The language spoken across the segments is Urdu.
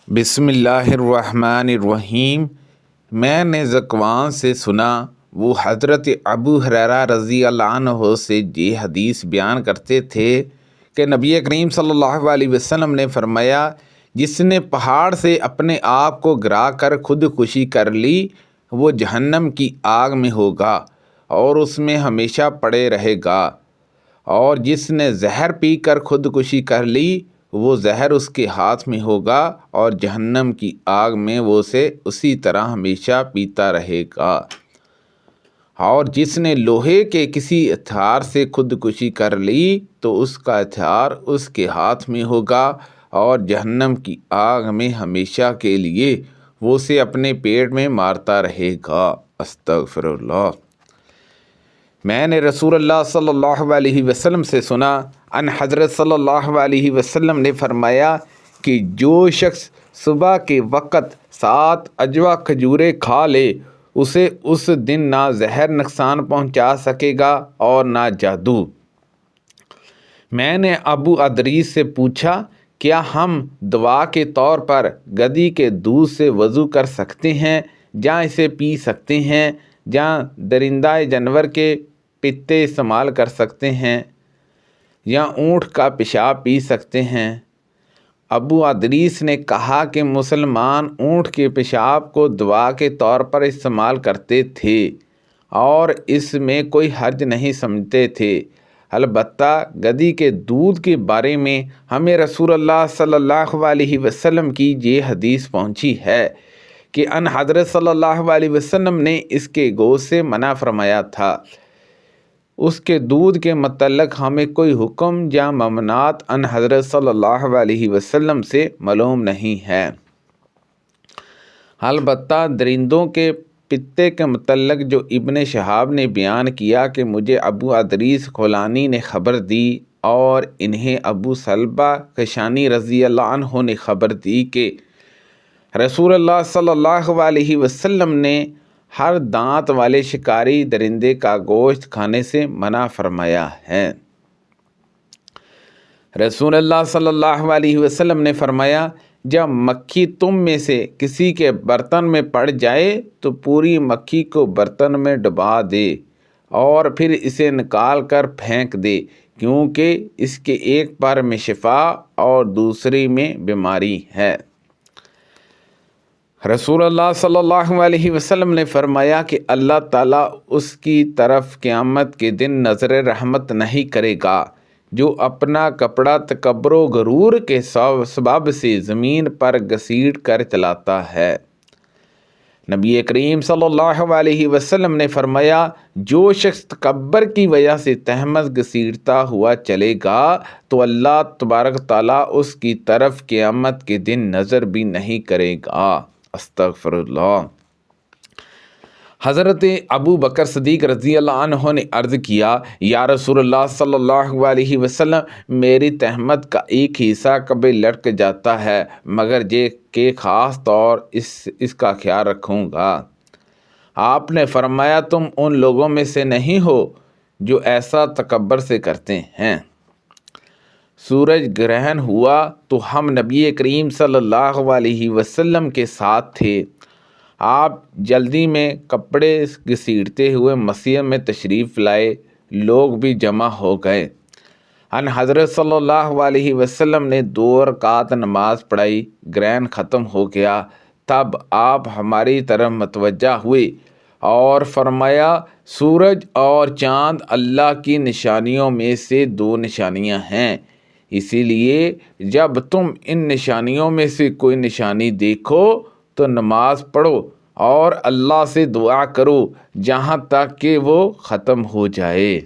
بسم اللہ الرحمن الرحیم۔ میں نے ذکوان سے سنا، وہ حضرت ابو ہریرہ رضی اللہ عنہ سے یہ حدیث بیان کرتے تھے کہ نبی کریم صلی اللہ علیہ وسلم نے فرمایا، جس نے پہاڑ سے اپنے آپ کو گرا کر خودکشی کر لی وہ جہنم کی آگ میں ہوگا اور اس میں ہمیشہ پڑے رہے گا، اور جس نے زہر پی کر خودکشی کر لی وہ زہر اس کے ہاتھ میں ہوگا اور جہنم کی آگ میں وہ اسے اسی طرح ہمیشہ پیتا رہے گا، اور جس نے لوہے کے کسی ہتھیار سے خودکشی کر لی تو اس کا ہتھیار اس کے ہاتھ میں ہوگا اور جہنم کی آگ میں ہمیشہ کے لیے وہ اسے اپنے پیٹ میں مارتا رہے گا۔ استغفر اللہ۔ میں نے رسول اللہ صلی اللہ علیہ وسلم سے سنا، ان حضرت صلی اللہ علیہ وسلم نے فرمایا کہ جو شخص صبح کے وقت 7 عجوہ کھجوریں کھا لے اسے اس دن نہ زہر نقصان پہنچا سکے گا اور نہ جادو۔ میں نے ابو ادریس سے پوچھا، کیا ہم دعا کے طور پر گدی کے دودھ سے وضو کر سکتے ہیں، جہاں اسے پی سکتے ہیں، جہاں درندہ جانور کے پتے استعمال کر سکتے ہیں، یا اونٹ کا پیشاب پی سکتے ہیں؟ ابو ادریس نے کہا کہ مسلمان اونٹ کے پیشاب کو دعا کے طور پر استعمال کرتے تھے اور اس میں کوئی حرج نہیں سمجھتے تھے، البتہ گدی کے دودھ کے بارے میں ہمیں رسول اللہ صلی اللہ علیہ وسلم کی یہ حدیث پہنچی ہے کہ ان حضرت صلی اللہ علیہ وسلم نے اس کے گوشت سے منع فرمایا تھا۔ اس کے دودھ کے متعلق ہمیں کوئی حکم یا ممنوعات ان حضرت صلی اللہ علیہ وسلم سے معلوم نہیں ہے، البتہ درندوں کے پتے کے متعلق جو ابن شہاب نے بیان کیا کہ مجھے ابو ادریس خولانی نے خبر دی اور انہیں ابو سلبہ کشانی رضی اللہ عنہ نے خبر دی کہ رسول اللہ صلی اللہ علیہ وسلم نے ہر دانت والے شکاری درندے کا گوشت کھانے سے منع فرمایا ہے۔ رسول اللہ صلی اللہ علیہ وسلم نے فرمایا، جب مکھی تم میں سے کسی کے برتن میں پڑ جائے تو پوری مکھی کو برتن میں ڈبا دے اور پھر اسے نکال کر پھینک دے، کیونکہ اس کے ایک پر میں شفا اور دوسری میں بیماری ہے۔ رسول اللہ صلی اللہ علیہ وسلم نے فرمایا کہ اللہ تعالیٰ اس کی طرف قیامت کے دن نظر رحمت نہیں کرے گا جو اپنا کپڑا تکبر و غرور کے سبب سے زمین پر گھسیٹ کر چلاتا ہے۔ نبی کریم صلی اللہ علیہ وسلم نے فرمایا، جو شخص تکبر کی وجہ سے تہمت گھسیٹتا ہوا چلے گا تو اللہ تبارک تعالیٰ اس کی طرف قیامت کے دن نظر بھی نہیں کرے گا۔ استغفر اللہ۔ حضرت ابو بکر صدیق رضی اللہ عنہ نے عرض کیا، یا رسول اللہ صلی اللہ علیہ وسلم، میری تہمت کا ایک حصہ کبھی لٹک جاتا ہے مگر یہ کہ خاص طور اس کا خیال رکھوں گا۔ آپ نے فرمایا، تم ان لوگوں میں سے نہیں ہو جو ایسا تکبر سے کرتے ہیں۔ سورج گرہن ہوا تو ہم نبی کریم صلی اللہ علیہ وسلم کے ساتھ تھے۔ آپ جلدی میں کپڑے گھسیٹتے ہوئے مسجد میں تشریف لائے، لوگ بھی جمع ہو گئے۔ ان حضرت صلی اللہ علیہ وسلم نے 2 رکعت نماز پڑھائی، گرہن ختم ہو گیا، تب آپ ہماری طرف متوجہ ہوئے اور فرمایا، سورج اور چاند اللہ کی نشانیوں میں سے 2 نشانیاں ہیں، اسی لیے جب تم ان نشانیوں میں سے کوئی نشانی دیکھو تو نماز پڑھو اور اللہ سے دعا کرو جہاں تک کہ وہ ختم ہو جائے۔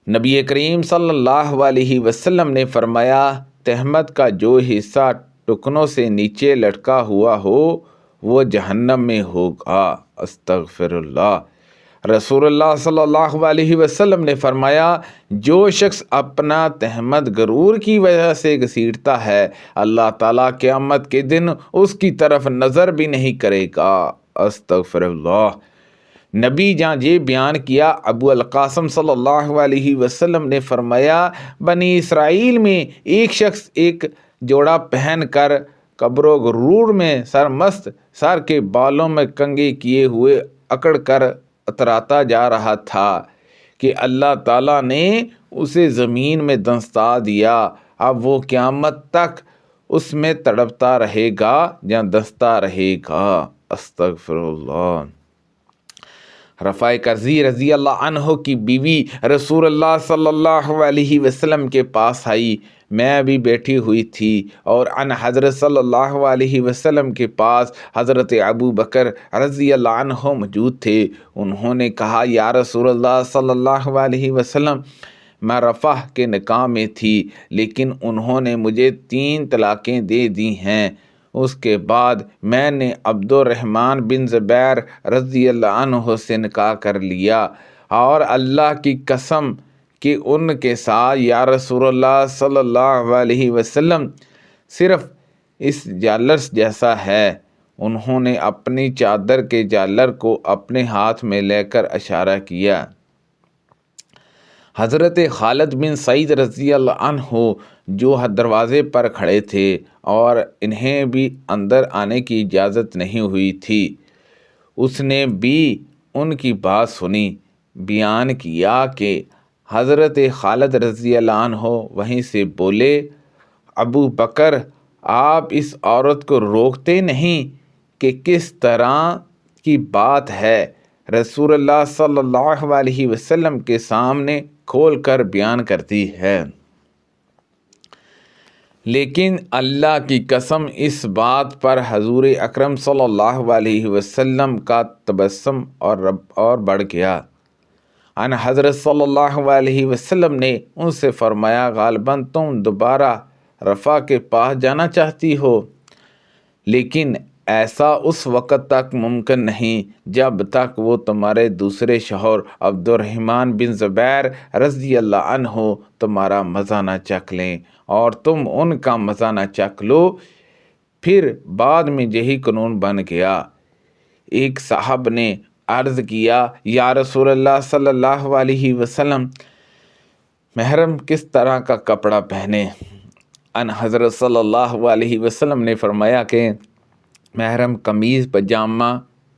نبی کریم صلی اللہ علیہ وسلم نے فرمایا، تہمت کا جو حصہ ٹکنوں سے نیچے لٹکا ہوا ہو وہ جہنم میں ہوگا۔ استغفر اللہ۔ رسول اللہ صلی اللہ علیہ وسلم نے فرمایا، جو شخص اپنا تہمت غرور کی وجہ سے گھسیٹتا ہے اللہ تعالیٰ قیامت کے دن اس کی طرف نظر بھی نہیں کرے گا۔ استغفر اللہ۔ نبی جہاں یہ بیان کیا، ابو القاسم صلی اللہ علیہ وسلم نے فرمایا، بنی اسرائیل میں ایک شخص ایک جوڑا پہن کر کبر و غرور میں سرمست سر کے بالوں میں کنگھے کیے ہوئے اکڑ کر اتراتا جا رہا تھا کہ اللہ تعالیٰ نے اسے زمین میں دنسا دیا۔ اب وہ قیامت تک اس میں تڑپتا رہے گا یا دنستا رہے گا۔ استغفر اللہ۔ رفاع کرزی رضی اللہ عنہ کی بیوی رسول اللہ صلی اللہ علیہ وسلم کے پاس آئی۔ میں بھی بیٹھی ہوئی تھی اور ان حضرت صلی اللہ علیہ وسلم کے پاس حضرت ابو بکر رضی اللہ عنہ موجود تھے۔ انہوں نے کہا، یا رسول اللہ صلی اللہ علیہ وسلم، میں رفع کے نکاح میں تھی لیکن انہوں نے مجھے 3 طلاقیں دے دی ہیں۔ اس کے بعد میں نے عبد الرحمن بن زبیر رضی اللہ عنہ سے نکاح کر لیا، اور اللہ کی قسم کہ ان کے ساتھ یا رسول اللہ صلی اللہ علیہ وسلم صرف اس جالر جیسا ہے۔ انہوں نے اپنی چادر کے جالر کو اپنے ہاتھ میں لے کر اشارہ کیا۔ حضرت خالد بن سعید رضی اللہ عنہ جو دروازے پر کھڑے تھے اور انہیں بھی اندر آنے کی اجازت نہیں ہوئی تھی، اس نے بھی ان کی بات سنی۔ بیان کیا کہ حضرت خالد رضی اللہ عنہ وہیں سے بولے، ابو بکر، آپ اس عورت کو روکتے نہیں کہ کس طرح کی بات ہے؟ رسول اللہ صلی اللہ علیہ وسلم کے سامنے کھول کر بیان کرتی ہے۔ لیکن اللہ کی قسم اس بات پر حضور اکرم صلی اللہ علیہ وسلم کا تبسم اور بڑھ گیا۔ ان حضرت صلی اللہ علیہ وسلم نے ان سے فرمایا، غالباً تم دوبارہ رفع کے پاس جانا چاہتی ہو، لیکن ایسا اس وقت تک ممکن نہیں جب تک وہ تمہارے دوسرے شوہر عبد الرحمن بن زبیر رضی اللہ عنہ تمہارا مزہ نہ چکھ لیں اور تم ان کا مزہ نہ چکھ لو۔ پھر بعد میں یہی قانون بن گیا۔ ایک صاحب نے عرض کیا، یا رسول اللہ صلی اللہ علیہ وسلم، محرم کس طرح کا کپڑا پہنے؟ ان حضرت صلی اللہ علیہ وسلم نے فرمایا کہ محرم قمیض، پجامہ،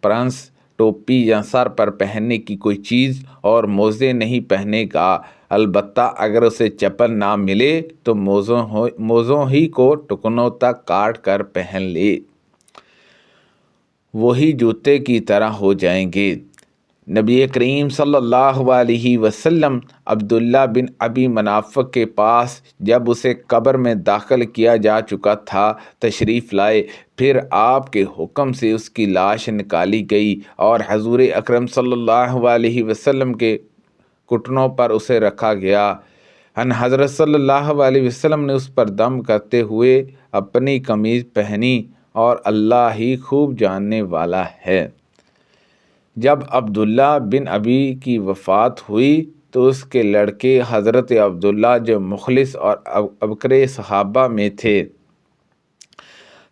پرنس، ٹوپی یا سر پر پہننے کی کوئی چیز اور موزے نہیں پہنے گا، البتہ اگر اسے چپل نہ ملے تو موزوں ہی کو ٹکنوں تک کاٹ کر پہن لے، وہی جوتے کی طرح ہو جائیں گے۔ نبی کریم صلی اللہ علیہ وسلم عبداللہ بن ابی منافق کے پاس جب اسے قبر میں داخل کیا جا چکا تھا تشریف لائے۔ پھر آپ کے حکم سے اس کی لاش نکالی گئی اور حضور اکرم صلی اللہ علیہ وسلم کے گھٹنوں پر اسے رکھا گیا۔ ان حضرت صلی اللہ علیہ وسلم نے اس پر دم کرتے ہوئے اپنی قمیض پہنی، اور اللہ ہی خوب جاننے والا ہے۔ جب عبداللہ بن ابی کی وفات ہوئی تو اس کے لڑکے حضرت عبداللہ جو مخلص اور ابکر صحابہ میں تھے،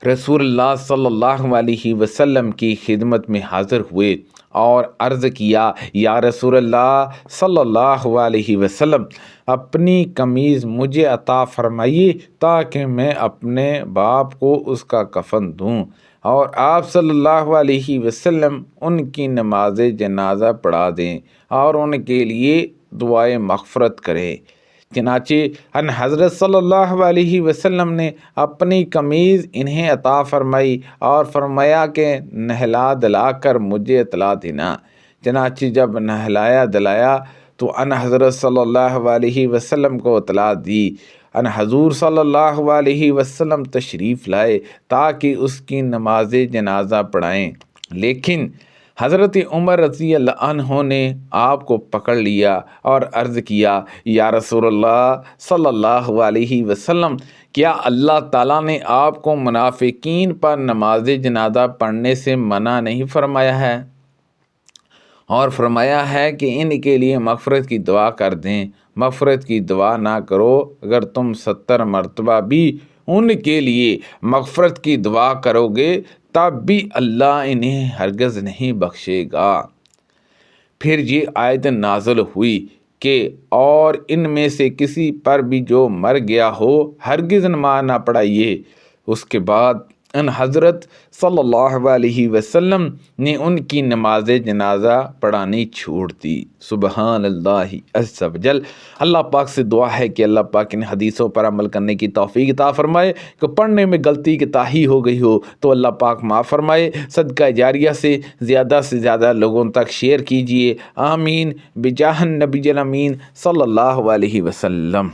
رسول اللہ صلی اللہ علیہ وسلم کی خدمت میں حاضر ہوئے اور عرض کیا، یا رسول اللہ صلی اللہ علیہ وسلم، اپنی قمیض مجھے عطا فرمائیے تاکہ میں اپنے باپ کو اس کا کفن دوں، اور آپ صلی اللہ علیہ وسلم ان کی نماز جنازہ پڑھا دیں اور ان کے لیے دعائے مغفرت کریں۔ چنانچہ ان حضرت صلی اللہ علیہ وسلم نے اپنی قمیض انہیں عطا فرمائی اور فرمایا کہ نہلا دلا کر مجھے اطلاع دینا۔ چنانچہ جب نہلایا دلایا تو ان حضرت صلی اللہ علیہ وسلم کو اطلاع دی۔ ان حضور صلی اللہ علیہ وسلم تشریف لائے تاکہ اس کی نماز جنازہ پڑھائیں، لیکن حضرت عمر رضی اللہ عنہ نے آپ کو پکڑ لیا اور عرض کیا، یا رسول اللہ صلی اللہ علیہ وسلم، کیا اللہ تعالیٰ نے آپ کو منافقین پر نماز جنازہ پڑھنے سے منع نہیں فرمایا ہے، اور فرمایا ہے کہ ان کے لیے مغفرت کی دعا کر دیں؟ مغفرت کی دعا نہ کرو، اگر تم 70 مرتبہ بھی ان کے لیے مغفرت کی دعا کرو گے تب بھی اللہ انہیں ہرگز نہیں بخشے گا۔ پھر یہ آیت نازل ہوئی کہ اور ان میں سے کسی پر بھی جو مر گیا ہو ہرگز نماز نہ پڑھائیے۔ اس کے بعد ان حضرت صلی اللہ علیہ وسلم نے ان کی نماز جنازہ پڑھانی چھوڑ دی۔ سبحان اللہ عز و جل۔ اللہ پاک سے دعا ہے کہ اللہ پاک ان حدیثوں پر عمل کرنے کی توفیق عطا فرمائے، کہ پڑھنے میں غلطی کوتاہی ہو گئی ہو تو اللہ پاک معاف فرمائے۔ صدقہ جاریہ سے زیادہ لوگوں تک شیئر کیجئے۔ آمین بجاہ النبی الامین صلی اللہ علیہ وسلم۔